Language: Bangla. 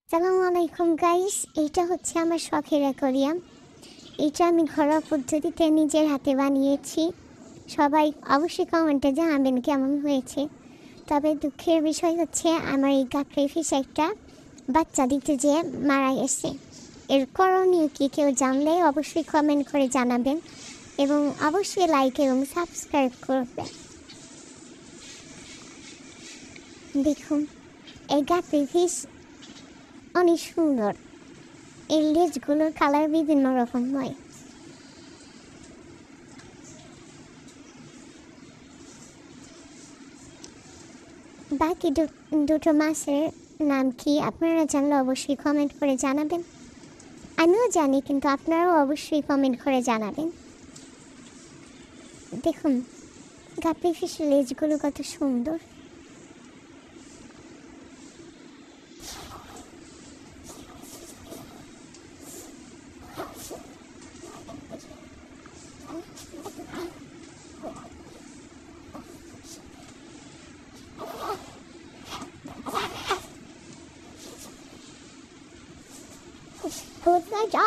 আসসালামু আলাইকুম গাইস, এইটা হচ্ছে আমার শখের অ্যাকোয়ারিয়াম। এইটা আমি ঘরোয়া পদ্ধতিতে নিজের হাতে বানিয়েছি। সবাই অবশ্যই কমেন্টে জানাবেন কেমন হয়েছে। তবে দুঃখের বিষয় হচ্ছে আমার এই গাপ্পি ফিশ একটা বাচ্চা দিতে যেয়ে মারা গেছে। এর করণীয় কি কেউ জানলে অবশ্যই কমেন্ট করে জানাবেন এবং অবশ্যই লাইক এবং সাবস্ক্রাইব করবেন। দেখুন, এই গাপ্পি ফিশ অনেক সুন্দর। এই লেজগুলোর কালার বিভিন্ন রকম হয়। বাকি দুটো মাছের নাম কি আপনারা জানলে অবশ্যই কমেন্ট করে জানাবেন। আমিও জানি, কিন্তু আপনারাও অবশ্যই কমেন্ট করে জানাবেন। দেখুন, গাপ্পি ফিশের লেজগুলো কত সুন্দর। Good job.